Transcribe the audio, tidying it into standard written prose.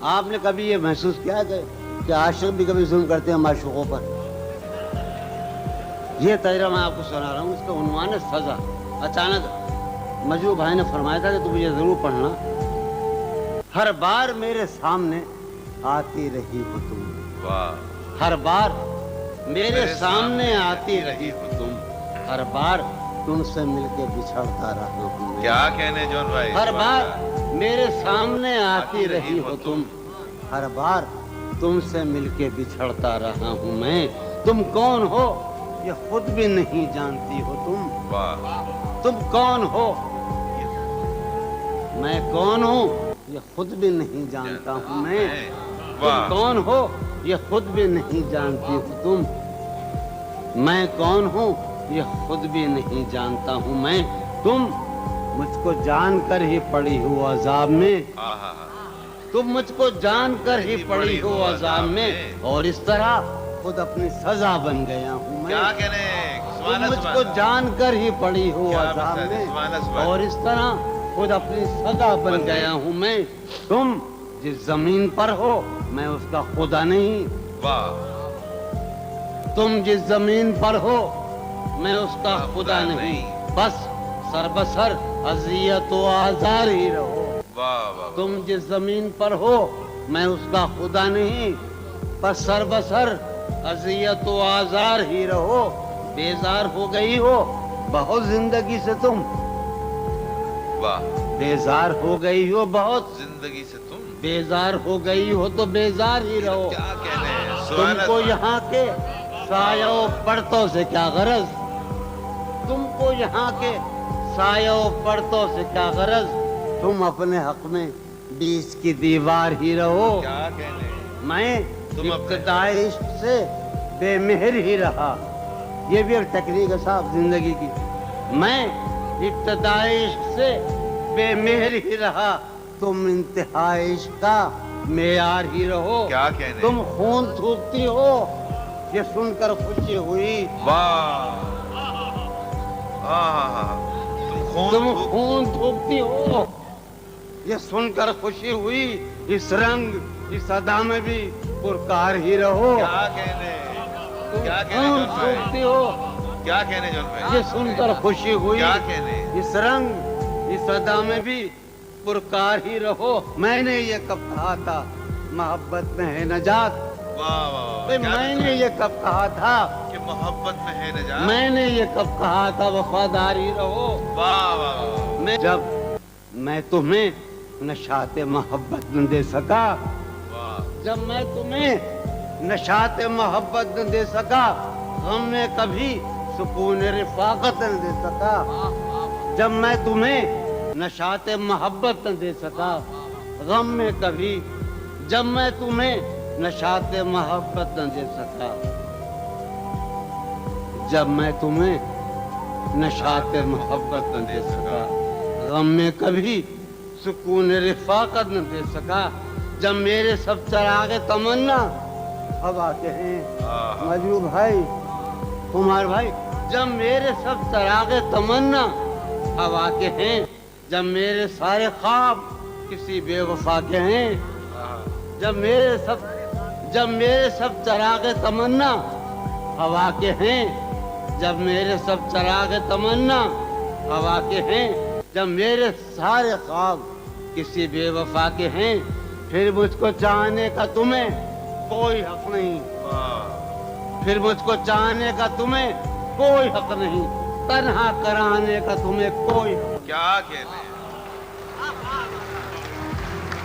آپ نے کبھی یہ محسوس کیا کہ عاشق بھی کبھی ظلم کرتے ہیں معشوقوں پر؟ یہ تجربہ میں آپ کو سنا رہا ہوں، اس کا عنوان ہے سزا۔ اچانک مجو بھائی نے فرمایا تھا کہ تم یہ ضرور پڑھنا، ہر بار میرے سامنے آتی رہی ہو تم، ہر بار میرے سامنے آتی رہی ہو تم، ہر بار تم سے مل کے بچھڑتا رہا ہوں۔ کیا کہنے جون بھائی؟ ہر بار میرے سامنے آتی رہی ہو تم، ہر بار تم سے مل کے بچھڑتا رہا ہوں میں۔ تم کون ہو یہ خود بھی نہیں جانتی ہو تم، تم کون ہو میں کون ہوں یہ خود بھی نہیں جانتا ہوں میں، تم کون ہو یہ خود بھی نہیں جانتی ہو تم، میں کون ہوں یہ خود بھی نہیں جانتا ہوں میں۔ تم مجھ کو جان کر ہی پڑی ہو عذاب میں، تم مجھ کو جان کر ہی پڑی ہو عذاب میں، اور اس طرح خود اپنی سزا بن گیا ہوں میں۔ کیا کہنے؟ تم مجھ کو جان کر ہی پڑی ہو عذاب میں، اور اس طرح خود اپنی سزا بن گیا ہوں میں۔ تم جس زمین پر ہو میں اس کا خدا نہیں، تم جس زمین پر ہو میں اس کا خدا نہیں، بس سر بسر اذیت و آزار ہی رہو۔ تم جس زمین پر ہو میں اس کا خدا نہیں، بس سر بسر اذیت و آزار ہی رہو۔ بیزار ہو گئی ہو بہت زندگی سے تم، بیزار ہو گئی ہو بہت زندگی سے تم، بیزار ہو گئی ہو تو بیزار ہی رہو۔ کیا کہنے؟ تم کو یہاں کے سایہ و پرتوں سے کیا غرض، تم کو یہاں کے سایہ و پرتوں سے کیا غرض، تم اپنے حق میں بیچ کی دیوار ہی رہو۔ کیا کہنے؟ میں ابتدائی عشق سے بے مہر ہی رہا، یہ بھی ایک ٹیکنیک ہے صاحب زندگی کی۔ میں ابتدائی عشق سے بے مہر ہی رہا، تم انتہائی عشق کا معیار ہی رہو۔ کیا کہنے؟ تم خون تھوکتی ہو یہ سن کر خوشی ہوئی، تم خون تھوکتی ہو یہ سن کر خوشی ہوئی، اس رنگ اس ادا میں بھی پرکار ہی رہو۔ کیا کہنے؟ کیا کہنے خون جون بھائی؟ تھوکتی ہو کیا کہنے جون بھائی؟ یہ سن کر خوشی ہوئی، کیا کہنے؟ اس رنگ اس ادا میں بھی پرکار ہی رہو۔ میں نے یہ کب کہا تھا محبت میں ہے نجات، میں نے یہ کب کہا تھا کہ محبت میں ہے نجات، میں نے یہ کب کہا تھا وفاداری رہو۔ جب میں تمہیں نشاط محبت نہ دے سکا، جب میں تمہیں نشاط محبت نہ دے سکا، غم میں کبھی سکون رفاقت نہ دے سکا، جب میں تمہیں نشاط محبت نہ دے سکا، غم میں کبھی، جب میں تمہیں نشاط محبت نہ دے سکا، جب میں تمہیں نشاط محبت نہ دے سکا، غم میں کبھی سکون رفاقت نہ دے سکا، جب میرے سب چراغ تمنا ہوا کے ہیں مجو بھائی کمار بھائی، جب میرے سب چراغ تمنا ہوا کے ہیں، جب میرے سارے خواب کسی بے وفا کے ہیں، جب میرے سب چراغ تمنا ہوا کے ہیں، جب میرے سب چراغ تمنا ہوا کے ہیں، جب میرے سارے خواب کسی بے وفا کے ہیں، پھر مجھ کو چاہنے کا تمہیں کوئی حق نہیں، پھر مجھ کو چاہنے کا تمہیں کوئی حق نہیں، تنہا کرانے کا تمہیں کوئی حق نہیں۔ کیا کہنے؟